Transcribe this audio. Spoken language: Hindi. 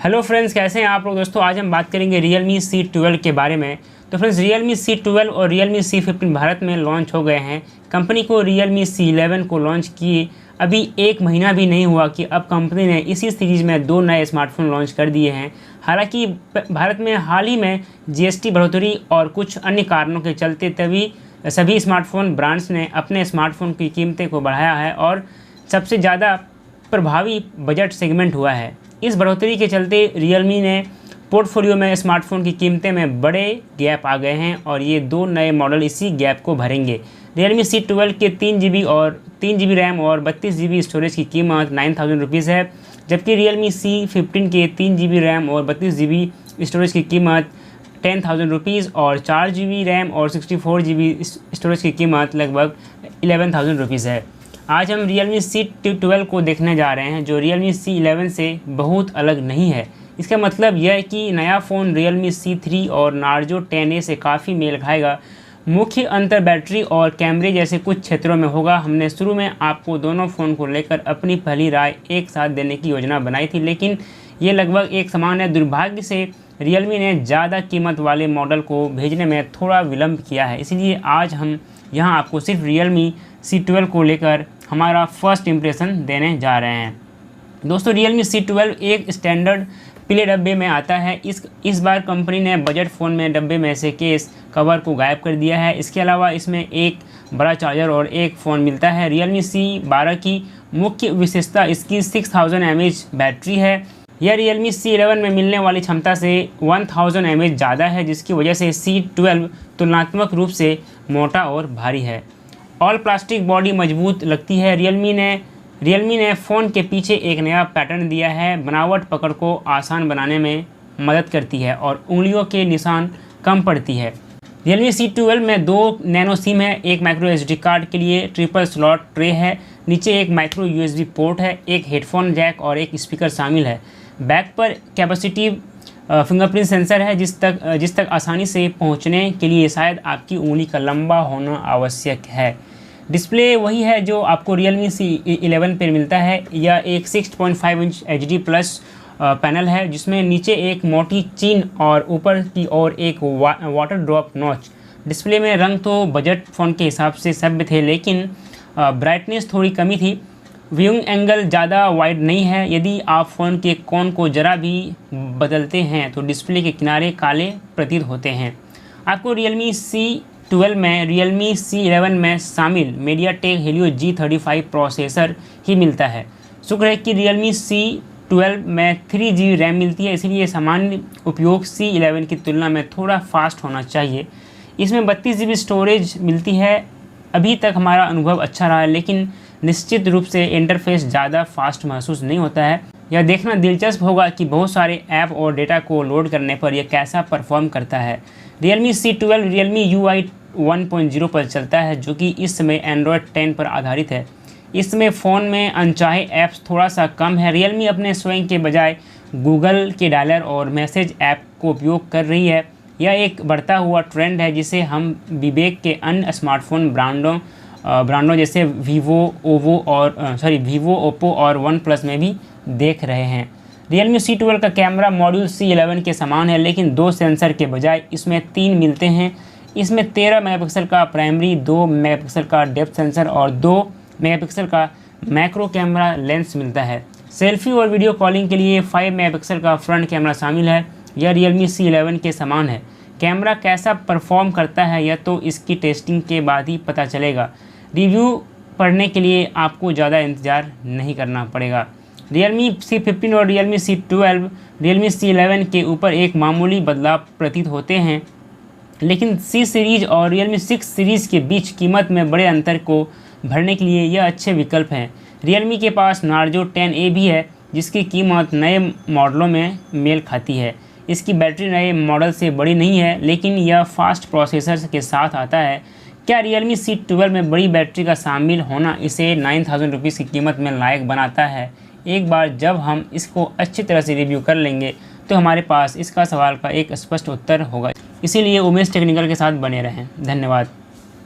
हेलो फ्रेंड्स, कैसे हैं आप लोग। दोस्तों आज हम बात करेंगे Realme C12 के बारे में। तो फ्रेंड्स Realme C12 और Realme C15 भारत में लॉन्च हो गए हैं। कंपनी को Realme C11 को लॉन्च किए अभी 1 महीना भी नहीं हुआ कि अब कंपनी ने इसी सीरीज़ में 2 नए स्मार्टफोन लॉन्च कर दिए हैं। हालांकि भारत में हाल ही में GST बढ़ोतरी और कुछ अन्य कारणों के चलते तभी सभी स्मार्टफोन ब्रांड्स ने अपने स्मार्टफोन की कीमतें को बढ़ाया है और सबसे ज़्यादा प्रभावी बजट सेगमेंट हुआ है। इस बढ़ोतरी के चलते Realme ने पोर्टफोलियो में स्मार्टफोन की कीमतें में बड़े गैप आ गए हैं और ये 2 नए मॉडल इसी गैप को भरेंगे। Realme C12 के 3GB रैम और 32GB स्टोरेज की कीमत 9000 रुपीज़ है, जबकि Realme C15 के 3GB रैम और 32GB स्टोरेज की कीमत 10,000 रुपीज़ और 4GB रैम और 64GB स्टोरेज की कीमत लगभग 11,000 रुपीज़ है। आज हम Realme C12 को देखने जा रहे हैं जो Realme C11 से बहुत अलग नहीं है। इसका मतलब यह है कि नया फ़ोन Realme C3 और Narzo 10A से काफ़ी मेल खाएगा। मुख्य अंतर बैटरी और कैमरे जैसे कुछ क्षेत्रों में होगा। हमने शुरू में आपको दोनों फ़ोन को लेकर अपनी पहली राय एक साथ देने की योजना बनाई थी, लेकिन ये लगभग एक समान है। दुर्भाग्य से Realme ने ज़्यादा कीमत वाले मॉडल को भेजने में थोड़ा विलम्ब किया है, इसलिए आज हम यहाँ आपको सिर्फ Realme C12 को लेकर हमारा फर्स्ट इम्प्रेशन देने जा रहे हैं। दोस्तों Realme C12 एक स्टैंडर्ड पीले डब्बे में आता है। इस बार कंपनी ने बजट फ़ोन में डब्बे में से केस कवर को गायब कर दिया है। इसके अलावा इसमें एक बड़ा चार्जर और एक फ़ोन मिलता है। Realme C12 की मुख्य विशेषता इसकी 6000 mAh बैटरी है। यह Realme C11 में मिलने वाली क्षमता से 1000 mAh ज़्यादा है, जिसकी वजह से C12 तुलनात्मक रूप से मोटा और भारी है। ऑल प्लास्टिक बॉडी मजबूत लगती है। Realme ने फ़ोन के पीछे एक नया पैटर्न दिया है। बनावट पकड़ को आसान बनाने में मदद करती है और उंगलियों के निशान कम पड़ती है। Realme C12 में 2 नैनो सिम है, एक माइक्रो SD कार्ड के लिए ट्रिपल स्लॉट ट्रे है, नीचे एक माइक्रो USB पोर्ट है, एक हेडफोन जैक और एक स्पीकर शामिल है। बैक पर कैपेसिटिव फिंगरप्रिंट सेंसर है जिस तक आसानी से पहुंचने के लिए शायद आपकी उंगली का लंबा होना आवश्यक है। डिस्प्ले वही है जो आपको Realme C11 पर मिलता है। यह एक 6.5 इंच HD प्लस पैनल है जिसमें नीचे एक मोटी चीन और ऊपर की ओर एक वाटर ड्रॉप नॉच। डिस्प्ले में रंग तो बजट फ़ोन के हिसाब से सभ्य थे, लेकिन ब्राइटनेस थोड़ी कमी थी। व्यूइंग एंगल ज़्यादा वाइड नहीं है। यदि आप फ़ोन के कोण को ज़रा भी बदलते हैं तो डिस्प्ले के किनारे काले प्रतीत होते हैं। आपको Realme C12 में Realme C11 में शामिल MediaTek Helio G35 प्रोसेसर ही मिलता है। शुक्र है कि Realme C12 में 3GB रैम मिलती है, इसलिए सामान्य उपयोग C11 की तुलना में थोड़ा फास्ट होना चाहिए। इसमें 32GB स्टोरेज मिलती है। अभी तक हमारा अनुभव अच्छा रहा है, लेकिन निश्चित रूप से इंटरफेस ज़्यादा फास्ट महसूस नहीं होता है। यह देखना दिलचस्प होगा कि बहुत सारे ऐप और डेटा को लोड करने पर यह कैसा परफॉर्म करता है। Realme C12 Realme UI 1.0 पर चलता है, जो कि इस समय Android 10 पर आधारित है। इस समय फ़ोन में अनचाहे ऐप्स थोड़ा सा कम है। Realme अपने स्वयं के बजाय गूगल के डायलर और मैसेज ऐप को उपयोग कर रही है। यह एक बढ़ता हुआ ट्रेंड है जिसे हम विवेक के अन्य स्मार्टफोन ब्रांडों जैसे वीवो, ओप्पो और OnePlus में भी देख रहे हैं। Realme C12 का कैमरा मॉड्यूल C11 के समान है, लेकिन 2 सेंसर के बजाय इसमें 3 मिलते हैं। इसमें 13 मेगापिक्सल का प्राइमरी, 2 मेगापिक्सल का डेप्थ सेंसर और 2 मेगापिक्सल का मैक्रो कैमरा लेंस मिलता है। सेल्फी और वीडियो कॉलिंग के लिए 5 मेगापिक्सल का फ्रंट कैमरा शामिल है। यह Realme C11 के समान है। कैमरा कैसा परफॉर्म करता है यह तो इसकी टेस्टिंग के बाद ही पता चलेगा। रिव्यू पढ़ने के लिए आपको ज़्यादा इंतज़ार नहीं करना पड़ेगा। Realme C15 और Realme C12 Realme C11 के ऊपर एक मामूली बदलाव प्रतीत होते हैं, लेकिन C सीरीज़ और Realme 6 सीरीज़ के बीच कीमत में बड़े अंतर को भरने के लिए यह अच्छे विकल्प हैं। Realme के पास Narzo 10A भी है, जिसकी कीमत नए मॉडलों में मेल खाती है। इसकी बैटरी नए मॉडल से बड़ी नहीं है, लेकिन यह फास्ट प्रोसेसर के साथ आता है। क्या Realme C12 में बड़ी बैटरी का शामिल होना इसे 9000 रुपीज़ की कीमत में लायक बनाता है? एक बार जब हम इसको अच्छी तरह से रिव्यू कर लेंगे तो हमारे पास इसका सवाल का एक स्पष्ट उत्तर होगा। इसीलिए उमेश टेक्निकल के साथ बने रहें। धन्यवाद।